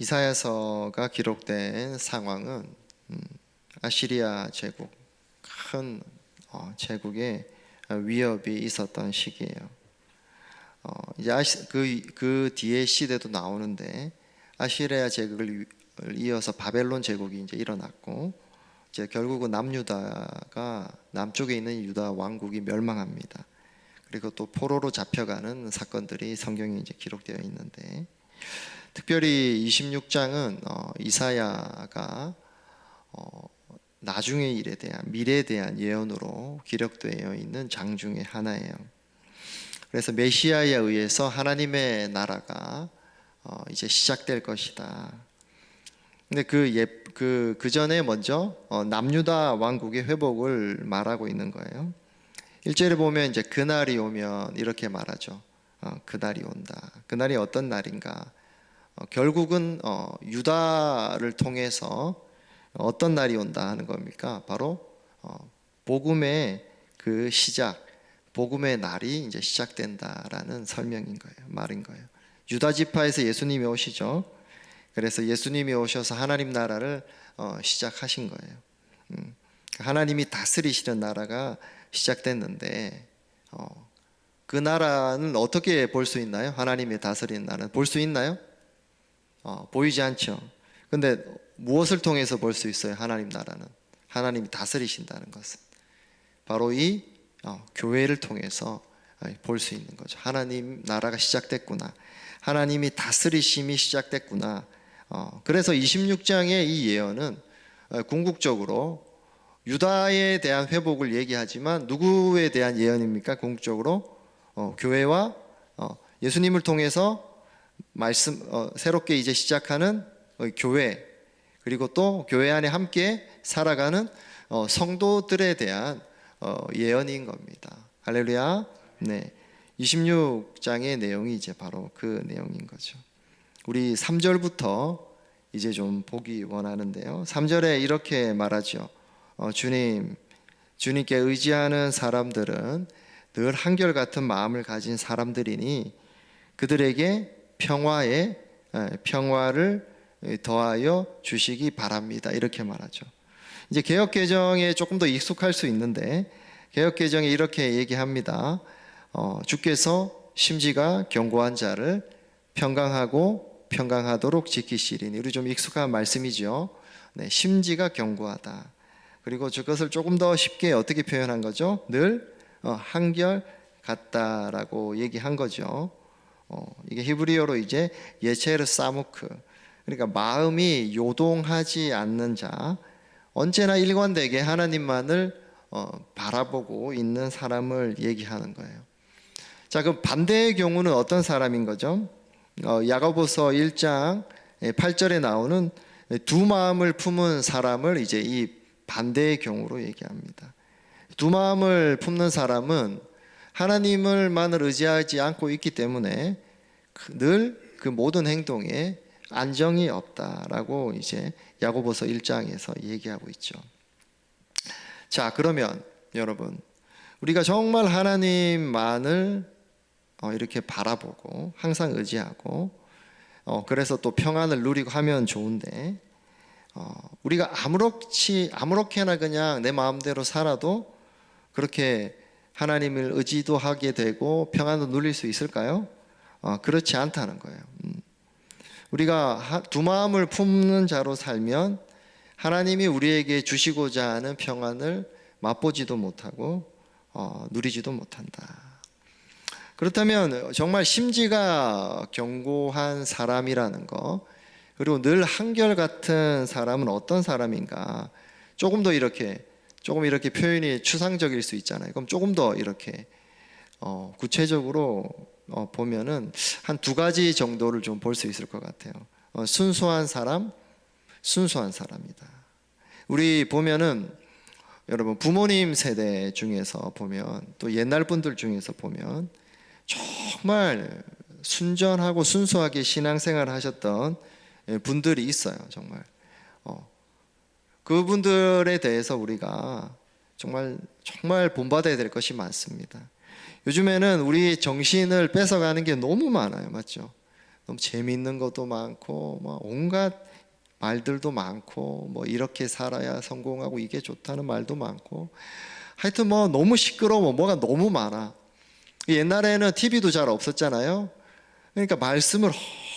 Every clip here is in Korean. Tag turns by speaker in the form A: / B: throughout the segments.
A: 이사야서가 기록된 상황은 아시리아 제국, 큰 제국의 위협이 있었던 시기예요. 이제 그 뒤에 시대도 나오는데 아시리아 제국을 이어서 바벨론 제국이 이제 일어났고, 이제 결국은 남유다가, 남쪽에 있는 유다 왕국이 멸망합니다. 그리고 또 포로로 잡혀가는 사건들이 성경에 이제 기록되어 있는데, 특별히 26장은 이사야가 나중의 일에 대한, 미래에 대한 예언으로 기록되어 있는 장 중에 하나예요. 그래서 메시아에 의해서 하나님의 나라가 이제 시작될 것이다. 근데 그 전에 먼저 남유다 왕국의 회복을 말하고 있는 거예요. 1절에 보면 이제 그날이 오면 이렇게 말하죠. 그날이 온다. 그날이 어떤 날인가? 결국은 유다를 통해서 어떤 날이 온다 하는 겁니까? 바로 복음의 그 시작, 복음의 날이 이제 시작된다라는 설명인 거예요. 말인 거예요. 유다 지파에서 예수님이 오시죠. 그래서 예수님이 오셔서 하나님 나라를 시작하신 거예요. 하나님이 다스리시는 나라가 시작됐는데, 그 나라는 어떻게 볼 수 있나요? 하나님이 다스리는 나라는 볼 수 있나요? 보이지 않죠. 근데 무엇을 통해서 볼 수 있어요? 하나님 나라는, 하나님이 다스리신다는 것은 바로 이 교회를 통해서 볼 수 있는 거죠. 하나님 나라가 시작됐구나, 하나님이 다스리심이 시작됐구나. 그래서 26장의 이 예언은 궁극적으로 유다에 대한 회복을 얘기하지만 누구에 대한 예언입니까? 궁극적으로 교회와 예수님을 통해서 새롭게 이제 시작하는 교회, 그리고 또 교회 안에 함께 살아가는 성도들에 대한 예언인 겁니다. 할렐루야. 네, 26장의 내용이 이제 바로 그 내용인 거죠. 우리 3절부터 이제 좀 보기 원하는데요. 3절에 이렇게 말하죠. 주님께 의지하는 사람들은 늘 한결같은 마음을 가진 사람들이니 그들에게 평화를 더하여 주시기 바랍니다. 이렇게 말하죠. 이제 개역개정에 조금 더 익숙할 수 있는데, 개역개정에 이렇게 얘기합니다. 주께서 심지가 견고한 자를 평강하도록 지키시리니. 우리 좀 익숙한 말씀이죠. 네, 심지가 견고하다. 그리고 그것을 조금 더 쉽게 어떻게 표현한 거죠? 늘 한결 같다라고 얘기한 거죠. 이게 히브리어로 이제 예체르 사무크, 그러니까 마음이 요동하지 않는 자, 언제나 일관되게 하나님만을 바라보고 있는 사람을 얘기하는 거예요. 자, 그럼 반대의 경우는 어떤 사람인 거죠? 야고보서 1장 8절에 나오는 두 마음을 품은 사람을 이제 이 반대의 경우로 얘기합니다. 두 마음을 품는 사람은 하나님을만을 의지하지 않고 있기 때문에 늘 그 모든 행동에 안정이 없다라고 이제 야고보서 1장에서 얘기하고 있죠. 자, 그러면 여러분, 우리가 정말 하나님만을 이렇게 바라보고 항상 의지하고 그래서 또 평안을 누리고 하면 좋은데, 우리가 아무렇게나 그냥 내 마음대로 살아도 그렇게 하나님을 의지도 하게 되고 평안도 누릴 수 있을까요? 그렇지 않다는 거예요. 우리가 두 마음을 품는 자로 살면 하나님이 우리에게 주시고자 하는 평안을 맛보지도 못하고 누리지도 못한다. 그렇다면 정말 심지가 견고한 사람이라는 거, 그리고 늘 한결같은 사람은 어떤 사람인가, 조금 이렇게 표현이 추상적일 수 있잖아요. 그럼 조금 더 이렇게 구체적으로 보면은 한 두 가지 정도를 좀 볼 수 있을 것 같아요. 순수한 사람이다. 우리 보면은 여러분, 부모님 세대 중에서 보면, 또 옛날 분들 중에서 보면 정말 순전하고 순수하게 신앙생활을 하셨던 분들이 있어요. 정말 그분들에 대해서 우리가 정말 본받아야 될 것이 많습니다. 요즘에는 우리 정신을 뺏어가는 게 너무 많아요. 맞죠? 너무 재미있는 것도 많고 뭐 온갖 말들도 많고 뭐 이렇게 살아야 성공하고 이게 좋다는 말도 많고 하여튼 뭐 너무 시끄러워. 뭐가 너무 많아. 옛날에는 TV도 잘 없었잖아요. 그러니까 말씀을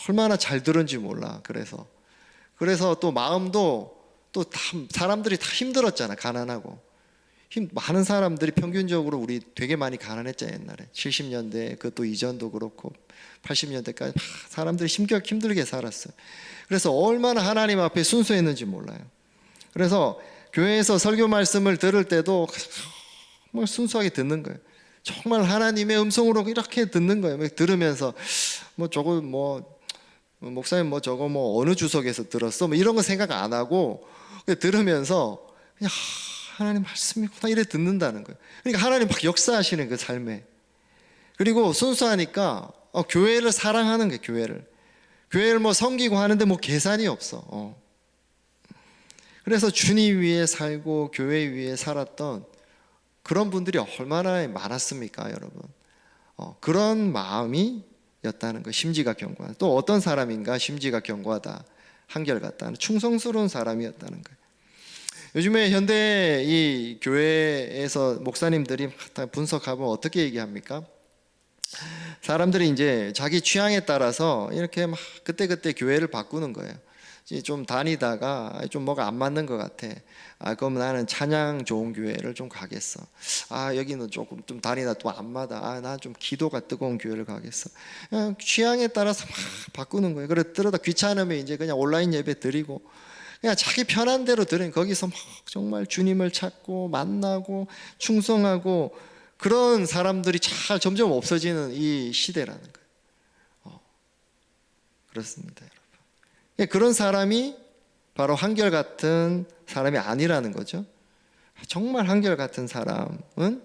A: 얼마나 잘 들은지 몰라. 그래서 또 마음도 또 사람들이 다 힘들었잖아. 가난하고 많은 사람들이 평균적으로 우리 되게 많이 가난했잖아요. 옛날에 70년대 그것도 이전도 그렇고 80년대까지 사람들이 힘들게 살았어요. 그래서 얼마나 하나님 앞에 순수했는지 몰라요. 그래서 교회에서 설교 말씀을 들을 때도 정말 순수하게 듣는 거예요. 정말 하나님의 음성으로 이렇게 듣는 거예요. 들으면서 뭐 저거 뭐 목사님 뭐 저거 뭐 어느 주석에서 들었어 뭐 이런 거 생각 안 하고 들으면서 그냥 하나님 말씀이구나 이래 듣는다는 거예요. 그러니까 하나님 막 역사하시는 그 삶에. 그리고 순수하니까 교회를 사랑하는 게 교회를 뭐 섬기고 하는데 뭐 계산이 없어. 그래서 주님 위에 살고 교회 위에 살았던 그런 분들이 얼마나 많았습니까, 여러분? 그런 마음이었다는 거. 심지가 견고하다. 또 어떤 사람인가 심지가 견고하다, 한결같다, 충성스러운 사람이었다는 거예요. 요즘에 현대 이 교회에서 목사님들이 다 분석하면 어떻게 얘기합니까? 사람들이 이제 자기 취향에 따라서 이렇게 막 그때그때 교회를 바꾸는 거예요. 좀 다니다가 좀 뭐가 안 맞는 것 같아. 그럼 나는 찬양 좋은 교회를 좀 가겠어. 여기는 조금 좀 다니다 또 안 맞아. 난 좀 기도가 뜨거운 교회를 가겠어. 그냥 취향에 따라서 막 바꾸는 거예요. 그러다 귀찮으면 이제 그냥 온라인 예배 드리고 그냥 자기 편한 대로 드리는, 거기서 막 정말 주님을 찾고 만나고 충성하고 그런 사람들이 잘 점점 없어지는 이 시대라는 거예요. 그렇습니다, 여러분. 그런 사람이 바로 한결같은 사람이 아니라는 거죠. 정말 한결같은 사람은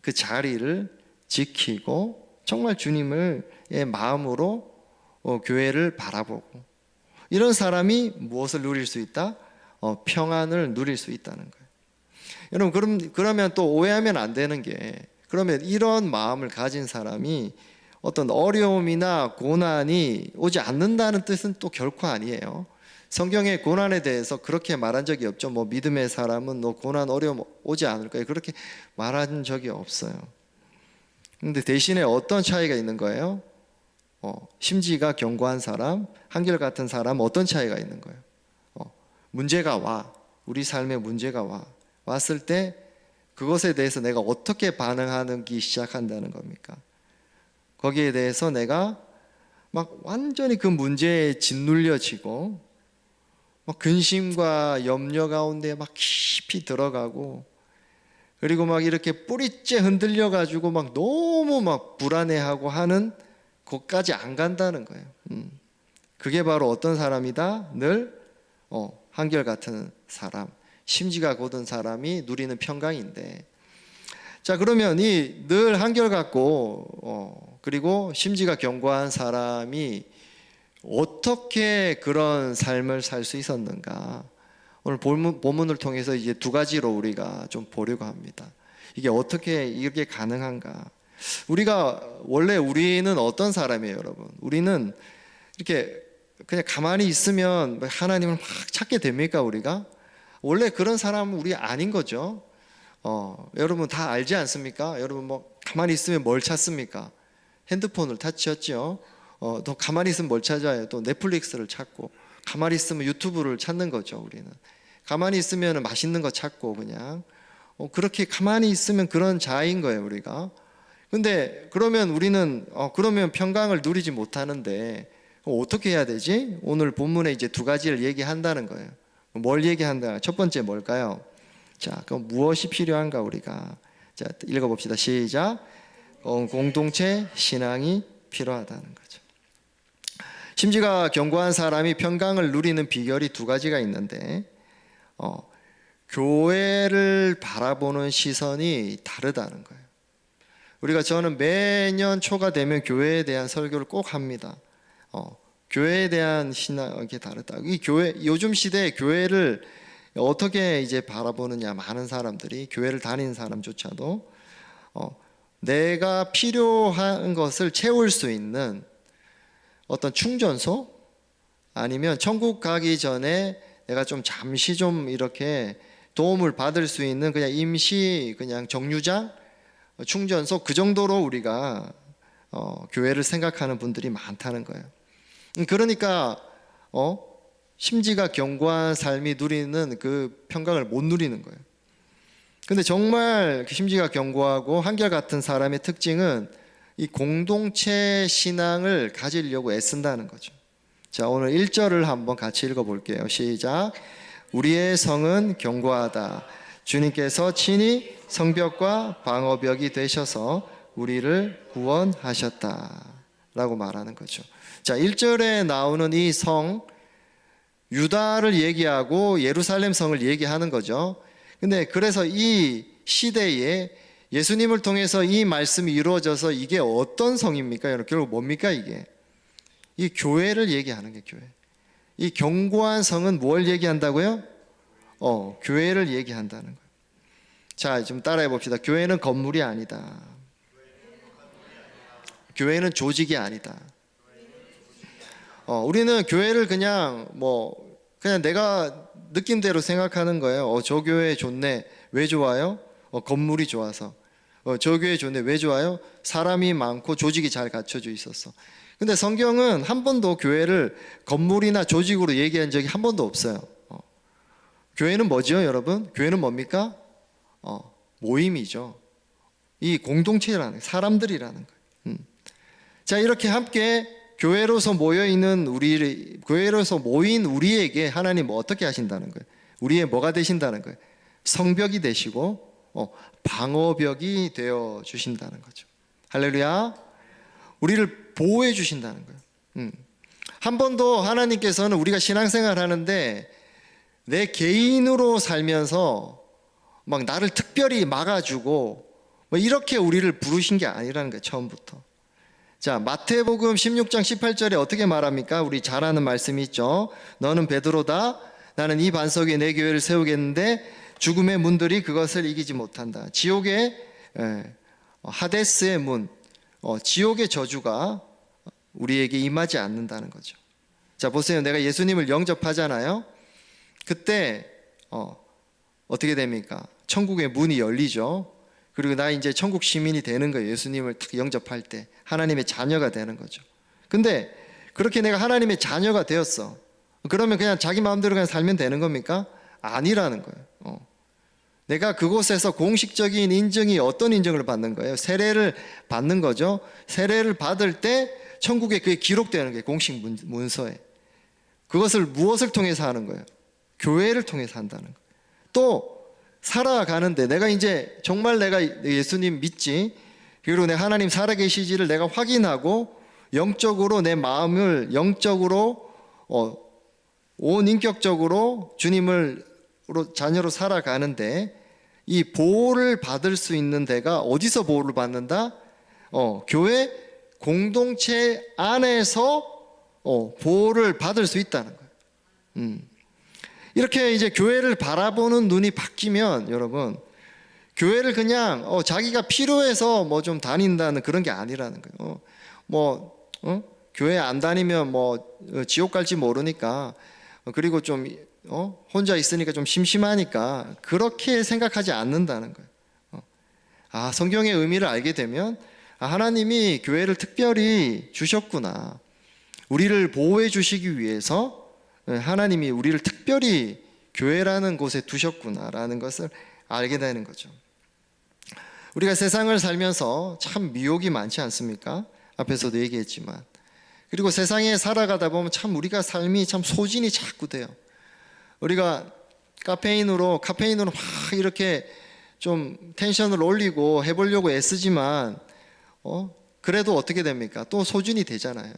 A: 그 자리를 지키고 정말 주님을 마음으로 교회를 바라보고, 이런 사람이 무엇을 누릴 수 있다? 평안을 누릴 수 있다는 거예요. 여러분, 그러면 또 오해하면 안 되는 게, 그러면 이런 마음을 가진 사람이 어떤 어려움이나 고난이 오지 않는다는 뜻은 또 결코 아니에요. 성경의 고난에 대해서 그렇게 말한 적이 없죠. 뭐 믿음의 사람은 너 고난 어려움 오지 않을 거예요, 그렇게 말한 적이 없어요. 근데 대신에 어떤 차이가 있는 거예요? 심지가 견고한 사람, 한결같은 사람, 어떤 차이가 있는 거예요? 문제가 와, 우리 삶에 문제가 왔을 때 그것에 대해서 내가 어떻게 반응하기 시작한다는 겁니까? 거기에 대해서 내가 막 완전히 그 문제에 짓눌려지고 막 근심과 염려 가운데 막 깊이 들어가고, 그리고 막 이렇게 뿌리째 흔들려 가지고 막 너무 막 불안해하고 하는 곳까지 안 간다는 거예요. 그게 바로 어떤 사람이다? 늘 한결같은 사람, 심지가 곧은 사람이 누리는 평강인데, 자, 그러면 이 늘 한결같고 그리고 심지가 견고한 사람이 어떻게 그런 삶을 살 수 있었는가? 오늘 본문을 통해서 이제 두 가지로 우리가 좀 보려고 합니다. 이게 어떻게 이렇게 가능한가? 우리는 어떤 사람이에요, 여러분? 우리는 이렇게 그냥 가만히 있으면 하나님을 막 찾게 됩니까, 우리가? 원래 그런 사람은 우리 아닌 거죠. 여러분 다 알지 않습니까? 여러분 뭐 가만히 있으면 뭘 찾습니까? 핸드폰을 터치했죠. 또 가만히 있으면 뭘 찾아요? 또 넷플릭스를 찾고, 가만히 있으면 유튜브를 찾는 거죠. 우리는 가만히 있으면 맛있는 거 찾고, 그냥 그렇게 가만히 있으면 그런 자인 거예요, 우리가. 근데 그러면 우리는 그러면 평강을 누리지 못하는데 어떻게 해야 되지? 오늘 본문에 이제 두 가지를 얘기한다는 거예요. 뭘 얘기한다? 첫 번째 뭘까요? 자, 그럼 무엇이 필요한가 우리가? 자, 읽어봅시다. 시작. 공동체 신앙이 필요하다는 거죠. 심지가 견고한 사람이 평강을 누리는 비결이 두 가지가 있는데, 교회를 바라보는 시선이 다르다는 거예요. 저는 매년 초가 되면 교회에 대한 설교를 꼭 합니다. 교회에 대한 신앙이 다르다. 요즘 시대에 교회를 어떻게 이제 바라보느냐, 많은 사람들이, 교회를 다니는 사람조차도 내가 필요한 것을 채울 수 있는 어떤 충전소? 아니면 천국 가기 전에 내가 좀 잠시 좀 이렇게 도움을 받을 수 있는 그냥 임시 그냥 정류장, 충전소, 그 정도로 우리가 교회를 생각하는 분들이 많다는 거예요. 그러니까 심지가 견고한 삶이 누리는 그 평강을 못 누리는 거예요. 근데 정말 심지가 견고하고 한결같은 사람의 특징은 이 공동체 신앙을 가지려고 애쓴다는 거죠. 자, 오늘 1절을 한번 같이 읽어볼게요. 시작. 우리의 성은 견고하다. 주님께서 친히 성벽과 방어벽이 되셔서 우리를 구원하셨다 라고 말하는 거죠. 자, 1절에 나오는 이 성, 유다를 얘기하고 예루살렘 성을 얘기하는 거죠. 근데 그래서 이 시대에 예수님을 통해서 이 말씀이 이루어져서 이게 어떤 성입니까? 여러분, 결국 뭡니까 이게? 이 교회를 얘기하는 게 교회. 이 견고한 성은 뭘 얘기한다고요? 교회를 얘기한다는 거예요. 자, 좀 따라해 봅시다. 교회는 건물이 아니다. 교회는 조직이 아니다. 우리는 교회를 그냥 그냥 내가 느낌대로 생각하는 거예요. 저 교회 좋네. 왜 좋아요? 건물이 좋아서. 저 교회 좋네. 왜 좋아요? 사람이 많고 조직이 잘 갖춰져 있었어. 근데 성경은 한 번도 교회를 건물이나 조직으로 얘기한 적이 한 번도 없어요. 교회는 뭐죠, 여러분? 교회는 뭡니까? 모임이죠. 이 공동체라는, 사람들이라는 거예요. 자, 이렇게 함께 교회로서 교회로서 모인 우리에게 하나님 어떻게 하신다는 거예요? 우리의 뭐가 되신다는 거예요? 성벽이 되시고 방어벽이 되어 주신다는 거죠. 할렐루야. 우리를 보호해 주신다는 거예요. 한 번도 하나님께서는 우리가 신앙생활 하는데 내 개인으로 살면서 막 나를 특별히 막아주고 이렇게 우리를 부르신 게 아니라는 거예요. 처음부터. 자, 마태복음 16장 18절에 어떻게 말합니까? 우리 잘 아는 말씀이 있죠. 너는 베드로다. 나는 이 반석 위에 내 교회를 세우겠는데 죽음의 문들이 그것을 이기지 못한다. 지옥의 하데스의 문, 지옥의 저주가 우리에게 임하지 않는다는 거죠. 자, 보세요. 내가 예수님을 영접하잖아요. 그때 어떻게 됩니까? 천국의 문이 열리죠. 그리고 나 이제 천국 시민이 되는 거예요. 예수님을 딱 영접할 때 하나님의 자녀가 되는 거죠. 근데 그렇게 내가 하나님의 자녀가 되었어. 그러면 그냥 자기 마음대로 그냥 살면 되는 겁니까? 아니라는 거예요. 내가 그곳에서 공식적인 인정이 어떤 인정을 받는 거예요? 세례를 받는 거죠. 세례를 받을 때 천국에 그게 기록되는 거예요. 공식 문서에. 그것을 무엇을 통해서 하는 거예요? 교회를 통해서 한다는 거예요. 또 살아가는데 내가 이제 정말 내가 예수님 믿지, 그리고 내가 하나님 살아계시지를 내가 확인하고 영적으로 내 마음을 영적으로 온 인격적으로 주님을 자녀로 살아가는데 이 보호를 받을 수 있는 데가 어디서 보호를 받는다? 교회 공동체 안에서 보호를 받을 수 있다는 거예요. 이렇게 이제 교회를 바라보는 눈이 바뀌면 여러분, 교회를 그냥 자기가 필요해서 좀 다닌다는 그런 게 아니라는 거예요. 교회 안 다니면 지옥 갈지 모르니까, 그리고 좀 혼자 있으니까 좀 심심하니까 그렇게 생각하지 않는다는 거예요. 성경의 의미를 알게 되면 하나님이 교회를 특별히 주셨구나. 우리를 보호해 주시기 위해서 하나님이 우리를 특별히 교회라는 곳에 두셨구나라는 것을 알게 되는 거죠. 우리가 세상을 살면서 참 미혹이 많지 않습니까? 앞에서도 얘기했지만. 그리고 세상에 살아가다 보면 참 우리가 삶이 참 소진이 자꾸 돼요. 우리가 카페인으로 막 이렇게 좀 텐션을 올리고 해보려고 애쓰지만 그래도 어떻게 됩니까? 또 소진이 되잖아요.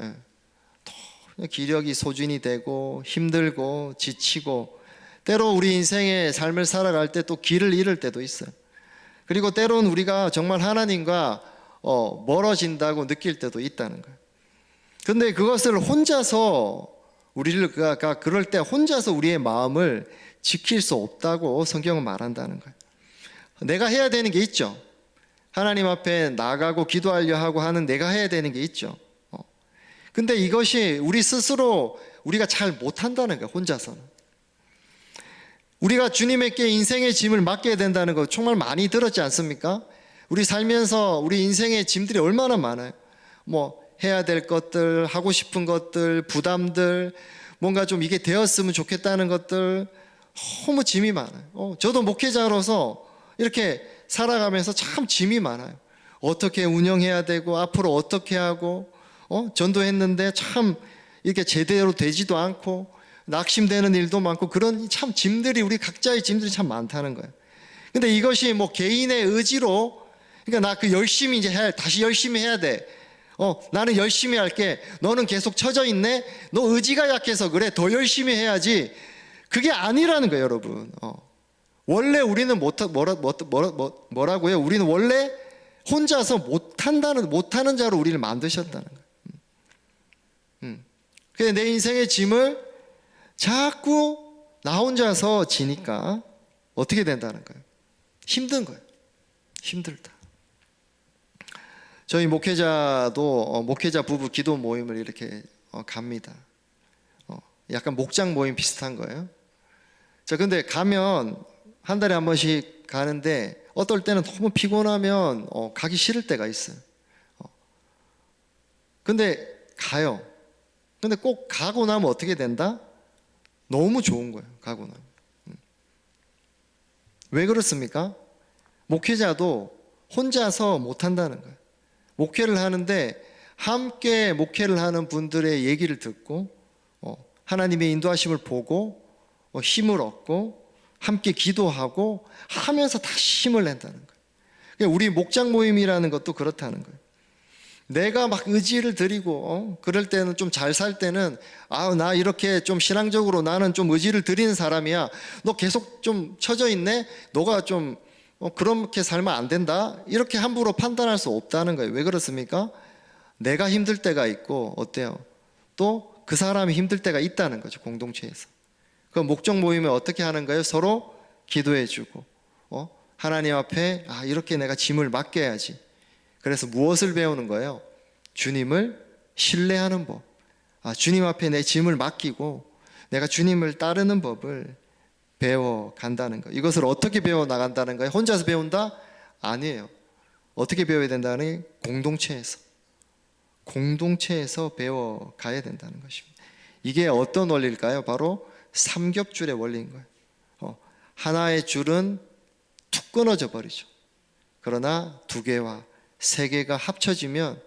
A: 또 기력이 소진이 되고 힘들고 지치고, 때로 우리 인생의 삶을 살아갈 때 또 길을 잃을 때도 있어요. 그리고 때로는 우리가 정말 하나님과 멀어진다고 느낄 때도 있다는 거예요. 근데 그것을 혼자서 우리가 그럴 때 혼자서 우리의 마음을 지킬 수 없다고 성경은 말한다는 거예요. 내가 해야 되는 게 있죠. 하나님 앞에 나가고 기도하려 하고 하는 내가 해야 되는 게 있죠. 근데 이것이 우리 스스로 우리가 잘 못한다는 거예요. 혼자서는. 우리가 주님에게 인생의 짐을 맡겨야 된다는 거 정말 많이 들었지 않습니까? 우리 살면서 우리 인생의 짐들이 얼마나 많아요. 뭐 해야 될 것들, 하고 싶은 것들, 부담들, 뭔가 좀 이게 되었으면 좋겠다는 것들, 너무 짐이 많아요. 저도 목회자로서 이렇게 살아가면서 참 짐이 많아요. 어떻게 운영해야 되고 앞으로 어떻게 하고 전도했는데 참 이렇게 제대로 되지도 않고 낙심되는 일도 많고 그런 참 짐들이 우리 각자의 짐들이 참 많다는 거예요. 근데 이것이 뭐 개인의 의지로 그러니까 나 그 열심히 이제 다시 열심히 해야 돼. 나는 열심히 할게. 너는 계속 처져 있네. 너 의지가 약해서 그래. 더 열심히 해야지. 그게 아니라는 거예요, 여러분. 원래 우리는 뭐라고요? 우리는 원래 혼자서 못하는 자로 우리를 만드셨다는 거예요. 그래서 내 인생의 짐을 자꾸 나 혼자서 지니까 어떻게 된다는 거예요? 힘든 거예요. 힘들다. 저희 목회자도 목회자 부부 기도 모임을 이렇게 갑니다. 약간 목장 모임 비슷한 거예요. 자, 근데 가면 한 달에 한 번씩 가는데 어떨 때는 너무 피곤하면 가기 싫을 때가 있어요. 근데 가요. 근데 꼭 가고 나면 어떻게 된다? 너무 좋은 거예요. 가고 나면. 왜 그렇습니까? 목회자도 혼자서 못한다는 거예요. 목회를 하는데 함께 목회를 하는 분들의 얘기를 듣고 하나님의 인도하심을 보고 힘을 얻고 함께 기도하고 하면서 다시 힘을 낸다는 거예요. 그러니까 우리 목장 모임이라는 것도 그렇다는 거예요. 내가 막 의지를 들이고 그럴 때는 좀 잘 살 때는 나 이렇게 좀 신앙적으로 나는 좀 의지를 들이는 사람이야. 너 계속 좀 처져 있네. 너가 좀 그렇게 살면 안 된다. 이렇게 함부로 판단할 수 없다는 거예요. 왜 그렇습니까? 내가 힘들 때가 있고 어때요? 또 그 사람이 힘들 때가 있다는 거죠. 공동체에서. 그 목적 모임을 어떻게 하는 거예요? 서로 기도해 주고 하나님 앞에 이렇게 내가 짐을 맡겨야지. 그래서 무엇을 배우는 거예요? 주님을 신뢰하는 법. 주님 앞에 내 짐을 맡기고 내가 주님을 따르는 법을 배워간다는 거. 이것을 어떻게 배워 나간다는 거예요? 혼자서 배운다? 아니에요. 어떻게 배워야 된다는 공동체에서 배워가야 된다는 것입니다. 이게 어떤 원리일까요? 바로 삼겹줄의 원리인 거예요. 하나의 줄은 툭 끊어져 버리죠. 그러나 두 개와 세 개가 합쳐지면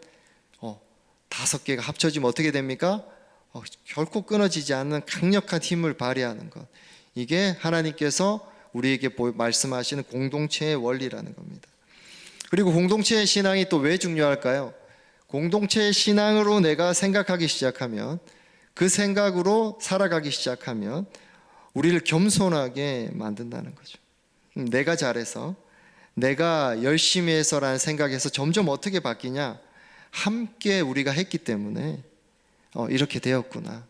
A: 5개가 합쳐지면 어떻게 됩니까? 결코 끊어지지 않는 강력한 힘을 발휘하는 것. 이게 하나님께서 우리에게 말씀하시는 공동체의 원리라는 겁니다. 그리고 공동체의 신앙이 또 왜 중요할까요? 공동체의 신앙으로 내가 생각하기 시작하면 그 생각으로 살아가기 시작하면 우리를 겸손하게 만든다는 거죠. 내가 잘해서 내가 열심히 해서라는 생각에서 점점 어떻게 바뀌냐? 함께 우리가 했기 때문에 이렇게 되었구나.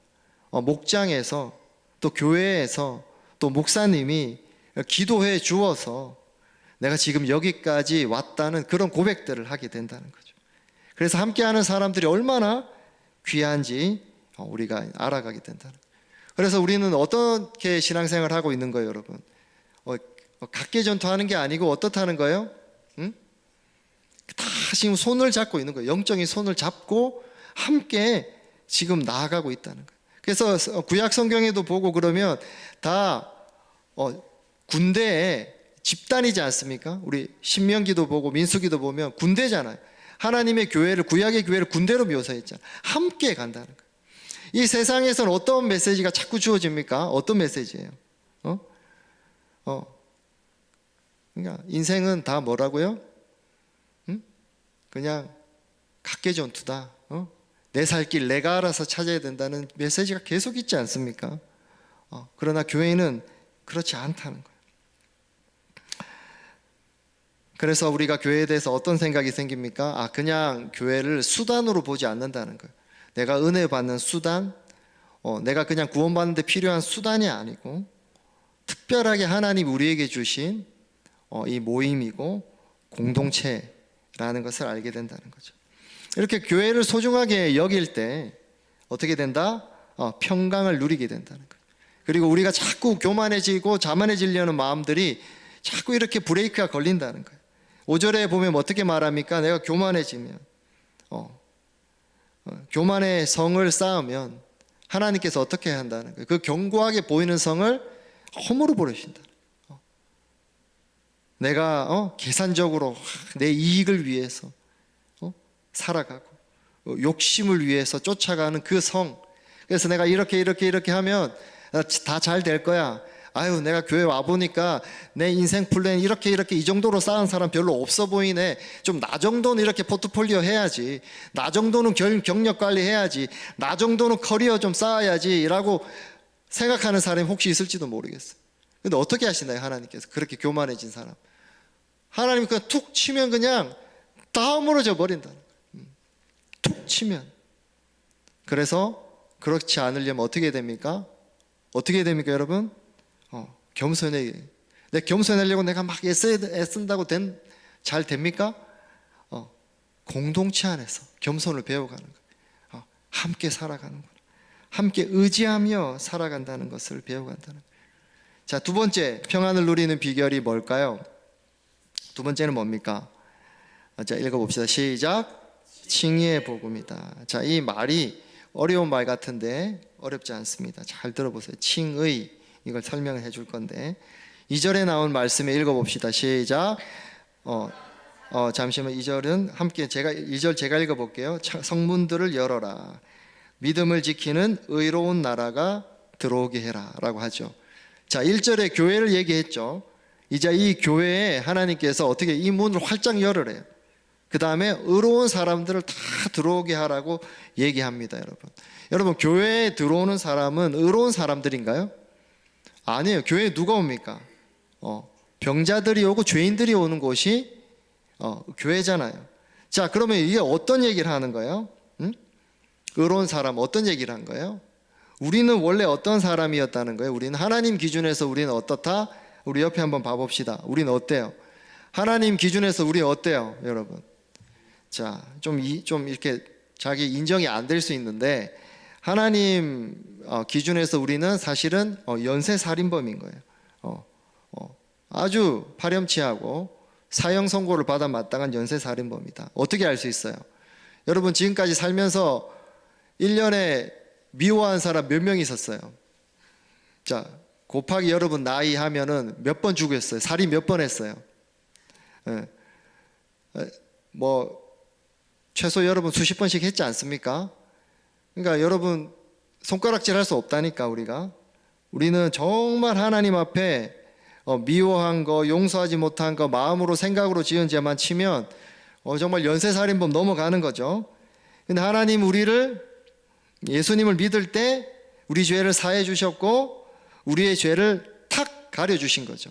A: 목장에서 또 교회에서 또 목사님이 기도해 주어서 내가 지금 여기까지 왔다는 그런 고백들을 하게 된다는 거죠. 그래서 함께하는 사람들이 얼마나 귀한지 우리가 알아가게 된다는 거예요. 그래서 우리는 어떻게 신앙생활을 하고 있는 거예요, 여러분? 각계전투하는 게 아니고 어떻다는 거예요? 다 지금 손을 잡고 있는 거예요. 영적인 손을 잡고 함께 지금 나아가고 있다는 거예요. 그래서 구약 성경에도 보고 그러면 다 군대에 집단이지 않습니까? 우리 신명기도 보고 민수기도 보면 군대잖아요. 하나님의 교회를, 구약의 교회를 군대로 묘사했잖아요. 함께 간다는 거예요. 이 세상에서는 어떤 메시지가 자꾸 주어집니까? 어떤 메시지예요? 그러니까 인생은 다 뭐라고요? 그냥 각계전투다. 내 살 길 내가 알아서 찾아야 된다는 메시지가 계속 있지 않습니까? 그러나 교회는 그렇지 않다는 거예요. 그래서 우리가 교회에 대해서 어떤 생각이 생깁니까? 그냥 교회를 수단으로 보지 않는다는 거예요. 내가 은혜 받는 수단, 내가 그냥 구원받는 데 필요한 수단이 아니고 특별하게 하나님 우리에게 주신 이 모임이고 공동체라는 것을 알게 된다는 거죠. 이렇게 교회를 소중하게 여길 때 어떻게 된다? 평강을 누리게 된다는 거예요. 그리고 우리가 자꾸 교만해지고 자만해지려는 마음들이 자꾸 이렇게 브레이크가 걸린다는 거예요. 5절에 보면 어떻게 말합니까? 내가 교만해지면 교만의 성을 쌓으면 하나님께서 어떻게 한다는 거예요? 그 견고하게 보이는 성을 허물어 버리신다. 내가 계산적으로 내 이익을 위해서 살아가고 욕심을 위해서 쫓아가는 그 성. 그래서 내가 이렇게 하면 다 잘 될 거야. 아유, 내가 교회 와보니까 내 인생 플랜 이렇게 이 정도로 쌓은 사람 별로 없어 보이네. 좀 나 정도는 이렇게 포트폴리오 해야지. 나 정도는 경력 관리 해야지. 나 정도는 커리어 좀 쌓아야지 라고 생각하는 사람이 혹시 있을지도 모르겠어요. 근데 어떻게 하시나요? 하나님께서 그렇게 교만해진 사람, 하나님이 그냥 툭 치면 그냥 다 무너져 버린다는 거예요. 툭 치면. 그래서 그렇지 않으려면 어떻게 됩니까? 어떻게 됩니까, 여러분? 내 겸손하려고 내가 막 애쓴다고 잘 됩니까? 공동체 안에서 겸손을 배워가는 거예요. 함께 살아가는 거예요. 함께 의지하며 살아간다는 것을 배워간다는 거예요. 자, 두 번째, 평안을 누리는 비결이 뭘까요? 두 번째는 뭡니까? 자, 읽어봅시다. 시작. 칭의의 복음이다. 자, 이 말이 어려운 말 같은데 어렵지 않습니다. 잘 들어보세요. 칭의, 이걸 설명을 해줄 건데 2절에 나온 말씀을 읽어봅시다. 시작. 잠시만, 2절은 함께 2절 제가 읽어볼게요. 성문들을 열어라. 믿음을 지키는 의로운 나라가 들어오게 해라 라고 하죠. 자, 1절에 교회를 얘기했죠. 이제 이 교회에 하나님께서 어떻게 이 문을 활짝 열으래요. 그 다음에 의로운 사람들을 다 들어오게 하라고 얘기합니다. 여러분 교회에 들어오는 사람은 의로운 사람들인가요? 아니에요. 교회에 누가 옵니까? 병자들이 오고 죄인들이 오는 곳이 교회잖아요. 자, 그러면 이게 어떤 얘기를 하는 거예요? 의로운 사람, 어떤 얘기를 한 거예요? 우리는 원래 어떤 사람이었다는 거예요? 우리는 하나님 기준에서 우리는 어떻다? 우리 옆에 한번 봐봅시다. 우리는 어때요? 하나님 기준에서 우리 어때요, 여러분? 자, 좀 이렇게 자기 인정이 안 될 수 있는데 하나님 기준에서 우리는 사실은 연쇄살인범인 거예요. 아주 파렴치하고 사형 선고를 받아 마땅한 연쇄살인범이다. 어떻게 알 수 있어요? 여러분 지금까지 살면서 1년에 미워한 사람 몇 명 있었어요? 자, 곱하기 여러분 나이 하면은 몇 번 죽였어요? 살인 몇 번 했어요? 최소 여러분 수십 번씩 했지 않습니까? 그러니까 여러분 손가락질 할 수 없다니까. 우리는 정말 하나님 앞에 미워한 거, 용서하지 못한 거, 마음으로 생각으로 지은 죄만 치면 정말 연쇄살인범 넘어가는 거죠. 근데 하나님 예수님을 믿을 때 우리 죄를 사해 주셨고 우리의 죄를 탁 가려주신 거죠.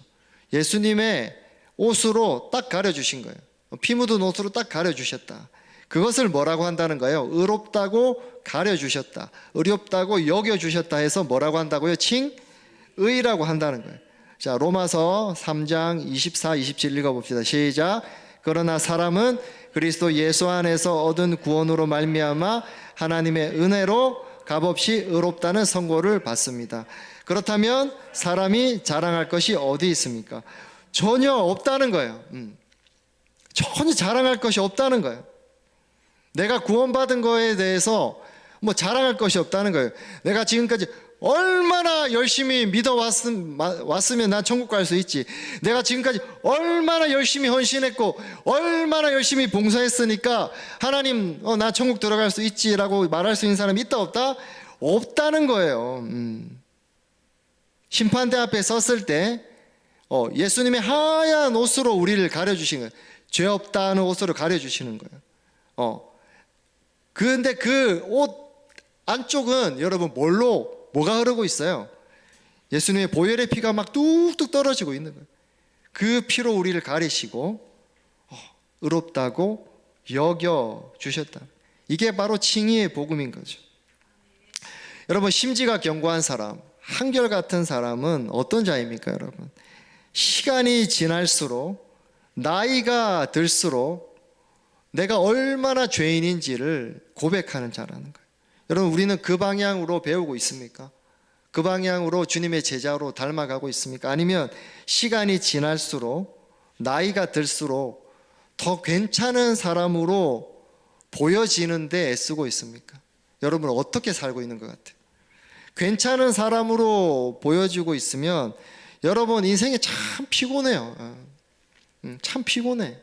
A: 예수님의 옷으로 딱 가려주신 거예요. 피 묻은 옷으로 딱 가려주셨다. 그것을 뭐라고 한다는 거예요? 의롭다고 가려주셨다. 의롭다고 여겨주셨다 해서 뭐라고 한다고요? 칭의라고 한다는 거예요. 자, 로마서 3장 24, 27 읽어봅시다. 시작. 그러나 사람은 그리스도 예수 안에서 얻은 구원으로 말미암아 하나님의 은혜로 값없이 의롭다는 선고를 받습니다. 그렇다면 사람이 자랑할 것이 어디 있습니까? 전혀 없다는 거예요. 전혀 자랑할 것이 없다는 거예요. 내가 구원받은 거에 대해서 자랑할 것이 없다는 거예요. 내가 지금까지 얼마나 열심히 믿어왔으면 난 천국 갈 수 있지. 내가 지금까지 얼마나 열심히 헌신했고 얼마나 열심히 봉사했으니까 하나님 나 천국 들어갈 수 있지라고 말할 수 있는 사람이 있다 없다? 없다는 거예요. 심판대 앞에 섰을 때 예수님의 하얀 옷으로 우리를 가려주신 거예요. 죄 없다는 옷으로 가려주시는 거예요. 그런데 그 옷 안쪽은 여러분 뭐가 흐르고 있어요? 예수님의 보혈의 피가 막 뚝뚝 떨어지고 있는 거예요. 그 피로 우리를 가리시고 의롭다고 여겨주셨다. 이게 바로 칭의의 복음인 거죠. 여러분 심지가 견고한 사람, 한결같은 사람은 어떤 자입니까, 여러분? 시간이 지날수록 나이가 들수록 내가 얼마나 죄인인지를 고백하는 자라는 거예요. 여러분, 우리는 그 방향으로 배우고 있습니까? 그 방향으로 주님의 제자로 닮아가고 있습니까? 아니면 시간이 지날수록, 나이가 들수록 더 괜찮은 사람으로 보여지는데 애쓰고 있습니까? 여러분, 어떻게 살고 있는 것 같아요? 괜찮은 사람으로 보여지고 있으면 여러분 인생이 참 피곤해요. 참 피곤해.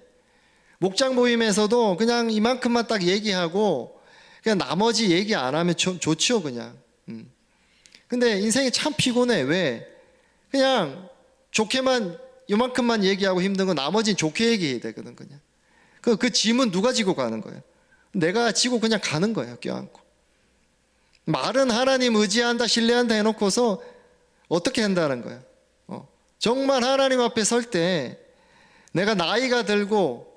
A: 목장 모임에서도 그냥 이만큼만 딱 얘기하고 그냥 나머지 얘기 안 하면 좋죠, 그냥. 근데 인생이 참 피곤해. 왜? 그냥 좋게만 이만큼만 얘기하고 힘든 건 나머지는 좋게 얘기해야 되거든, 그냥. 그 짐은 누가 지고 가는 거예요? 내가 지고 그냥 가는 거예요, 껴안고. 말은 하나님 의지한다, 신뢰한다 해놓고서 어떻게 한다는 거예요? 정말 하나님 앞에 설 때 내가 나이가 들고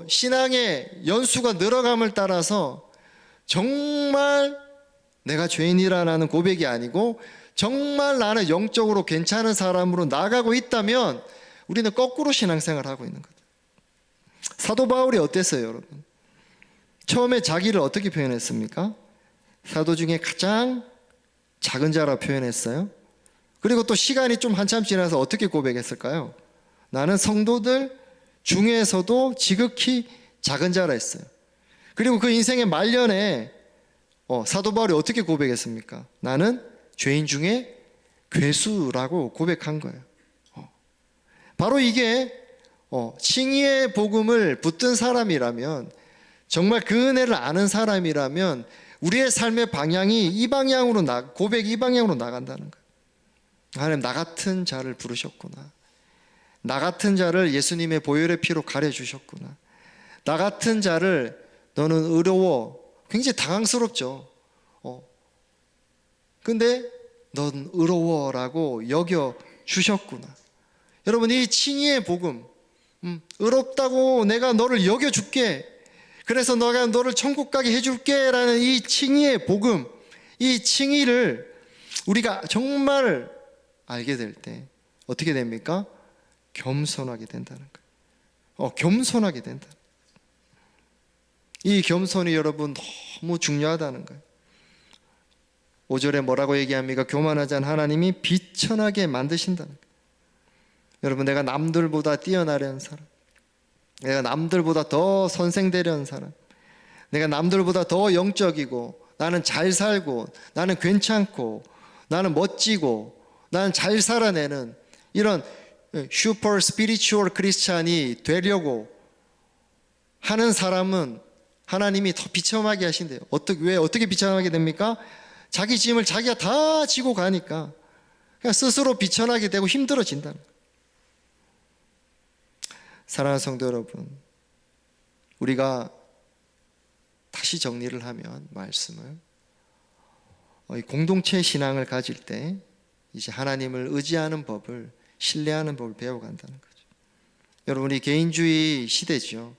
A: 신앙의 연수가 늘어감을 따라서 정말 내가 죄인이라는 고백이 아니고 정말 나는 영적으로 괜찮은 사람으로 나가고 있다면 우리는 거꾸로 신앙생활을 하고 있는 거죠. 사도 바울이 어땠어요, 여러분? 처음에 자기를 어떻게 표현했습니까? 사도 중에 가장 작은 자라 표현했어요. 그리고 또 시간이 좀 한참 지나서 어떻게 고백했을까요? 나는 성도들 중에서도 지극히 작은 자라 했어요. 그리고 그 인생의 말년에 사도 바울이 어떻게 고백했습니까? 나는 죄인 중에 괴수라고 고백한 거예요. 바로 이게 칭의의 복음을 붙든 사람이라면, 정말 그 은혜를 아는 사람이라면 우리의 삶의 방향이 이 방향으로 고백이 이 방향으로 나간다는 거예요. 하나님, 나 같은 자를 부르셨구나. 나 같은 자를 예수님의 보혈의 피로 가려주셨구나. 나 같은 자를 너는 의로워. 굉장히 당황스럽죠. 근데 넌 의로워라고 여겨주셨구나. 여러분, 이 칭의의 복음, 의롭다고 내가 너를 여겨줄게, 그래서 너가 너를 천국 가게 해줄게 라는 이 칭의의 복음, 이 칭의를 우리가 정말 알게 될 때 어떻게 됩니까? 겸손하게 된다는 거예요. 겸손하게 된다. 이 겸손이 여러분 너무 중요하다는 거예요. 5절에 뭐라고 얘기합니까? 교만하지 않은 하나님이 비천하게 만드신다는 거예요. 여러분, 내가 남들보다 뛰어나려는 사람, 내가 남들보다 더 선생되려는 사람, 내가 남들보다 더 영적이고, 나는 잘 살고, 나는 괜찮고, 나는 멋지고, 나는 잘 살아내는 이런 슈퍼 스피리추얼 크리스찬이 되려고 하는 사람은 하나님이 더 비참하게 하신대요. 왜 어떻게 비참하게 됩니까? 자기 짐을 자기가 다 지고 가니까 그냥 스스로 비천하게 되고 힘들어진다는 거예요. 사랑하는 성도 여러분, 우리가 다시 정리를 하면 말씀을 공동체 신앙을 가질 때 이제 하나님을 의지하는 법을, 신뢰하는 법을 배워간다는 거죠. 여러분, 이 개인주의 시대죠.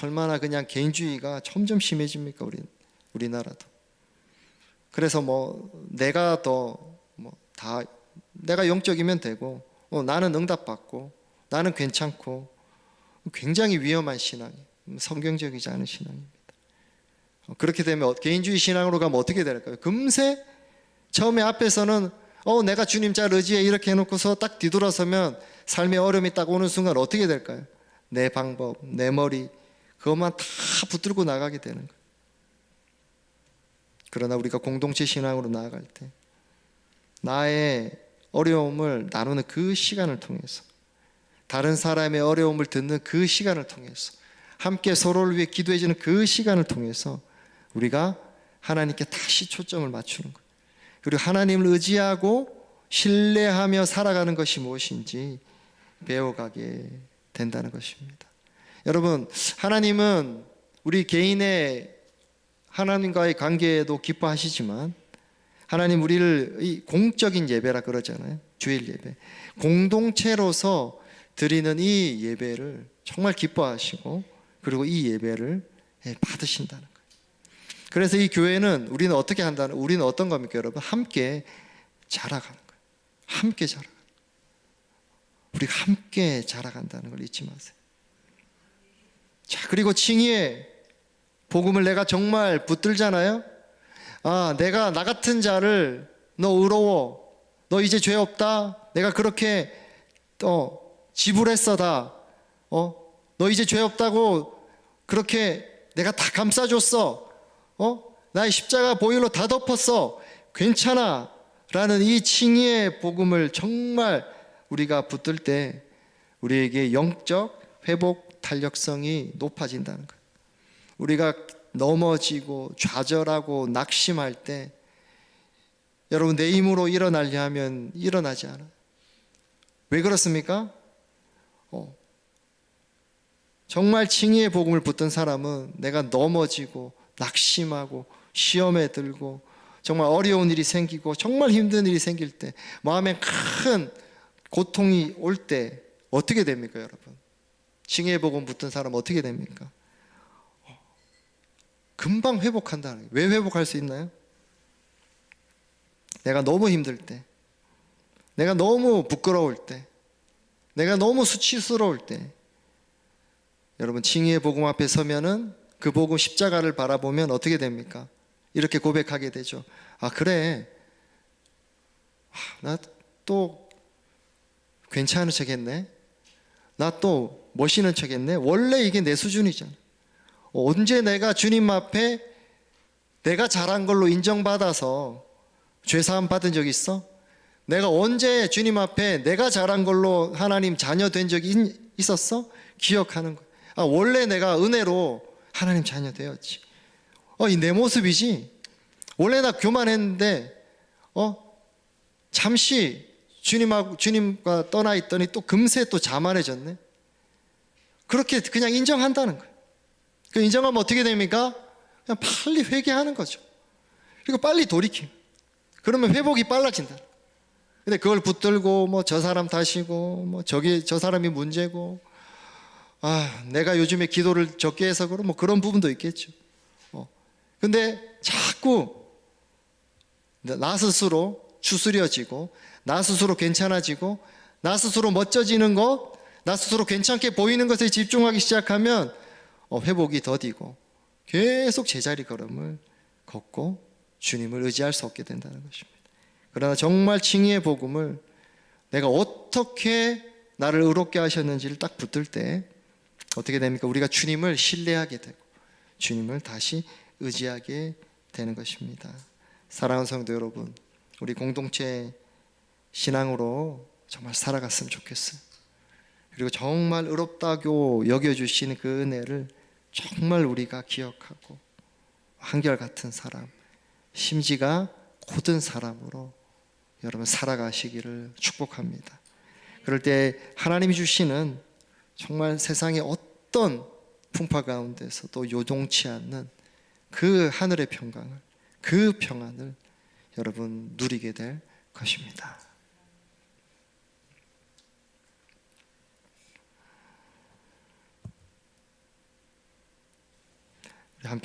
A: 얼마나 그냥 개인주의가 점점 심해집니까? 우리나라도. 그래서 내가 내가 영적이면 되고, 나는 응답받고, 나는 괜찮고, 굉장히 위험한 신앙이에요. 성경적이지 않은 신앙입니다. 그렇게 되면 개인주의 신앙으로 가면 어떻게 될까요? 금세 처음에 앞에서는 내가 주님 잘 의지해 이렇게 해놓고서 딱 뒤돌아서면 삶의 어려움이 딱 오는 순간 어떻게 될까요? 내 방법, 내 머리, 그것만 다 붙들고 나가게 되는 거예요. 그러나 우리가 공동체 신앙으로 나아갈 때 나의 어려움을 나누는 그 시간을 통해서, 다른 사람의 어려움을 듣는 그 시간을 통해서, 함께 서로를 위해 기도해주는 그 시간을 통해서 우리가 하나님께 다시 초점을 맞추는 거예요. 그리고 하나님을 의지하고 신뢰하며 살아가는 것이 무엇인지 배워가게 된다는 것입니다. 여러분, 하나님은 우리 개인의 하나님과의 관계에도 기뻐하시지만, 하나님 우리를 이 공적인 예배라 그러잖아요. 주일 예배, 공동체로서 드리는 이 예배를 정말 기뻐하시고, 그리고 이 예배를 받으신다는 거예요. 그래서 이 교회는 우리는 우리는 어떤 겁니까, 여러분? 함께 자라가는 거예요. 함께 자라가는 거예요. 우리가 함께 자라간다는 걸 잊지 마세요. 자, 그리고 칭의의 복음을 내가 정말 붙들잖아요. 아, 내가 나 같은 자를 너 의로워, 너 이제 죄 없다, 내가 그렇게 지불했어 다, 너 이제 죄 없다고 그렇게 내가 다 감싸줬어, 나의 십자가 보혈로 다 덮었어, 괜찮아 라는 이 칭의의 복음을 정말 우리가 붙들 때 우리에게 영적 회복 탄력성이 높아진다는 거예요. 우리가 넘어지고 좌절하고 낙심할 때 여러분 내 힘으로 일어나려 하면 일어나지 않아요. 왜 그렇습니까? 정말 칭의의 복음을 붙든 사람은 내가 넘어지고 낙심하고 시험에 들고 정말 어려운 일이 생기고 정말 힘든 일이 생길 때 마음에 큰 고통이 올 때 어떻게 됩니까, 여러분? 칭의의 복음 붙든 사람은 어떻게 됩니까? 금방 회복한다는 거예요. 왜 회복할 수 있나요? 내가 너무 힘들 때, 내가 너무 부끄러울 때, 내가 너무 수치스러울 때 여러분 칭의의 복음 앞에 서면은 그 복음 십자가를 바라보면 어떻게 됩니까? 이렇게 고백하게 되죠. 아, 그래, 나 또 괜찮은 척 했네, 나 또 멋있는 척 했네. 원래 이게 내 수준이잖아. 언제 내가 주님 앞에 내가 잘한 걸로 인정받아서 죄사함 받은 적 있어? 내가 언제 주님 앞에 내가 잘한 걸로 하나님 자녀 된 적이 있었어? 기억하는 거야. 아, 원래 내가 은혜로 하나님 자녀 되었지. 이 내 모습이지. 원래 나 교만했는데 잠시 주님과 떠나 있더니 또 금세 또 자만해졌네. 그렇게 그냥 인정한다는 거예요. 그 인정하면 어떻게 됩니까? 그냥 빨리 회개하는 거죠. 그리고 빨리 돌이킴. 그러면 회복이 빨라진다. 근데 그걸 붙들고 뭐 저 사람 탓이고 뭐 저 사람이 문제고, 내가 요즘에 기도를 적게 해서 그런 뭐 그런 부분도 있겠죠. 근데 자꾸 나 스스로 추스려지고 나 스스로 괜찮아지고 나 스스로 멋져지는 것, 나 스스로 괜찮게 보이는 것에 집중하기 시작하면 회복이 더디고 계속 제자리 걸음을 걷고 주님을 의지할 수 없게 된다는 것입니다. 그러나 정말 칭의의 복음을 내가 어떻게 나를 의롭게 하셨는지를 딱 붙들 때 어떻게 됩니까? 우리가 주님을 신뢰하게 되고 주님을 다시 의지하게 되는 것입니다. 사랑하는 성도 여러분, 우리 공동체 신앙으로 정말 살아갔으면 좋겠어요. 그리고 정말 의롭다고 여겨주신 그 은혜를 정말 우리가 기억하고 한결같은 사람, 심지가 고든 사람으로 여러분 살아가시기를 축복합니다. 그럴 때 하나님이 주시는 정말 세상의 어떤 풍파 가운데서도 요동치 않는 그 하늘의 평강을, 그 평안을 여러분 누리게 될 것입니다. 함께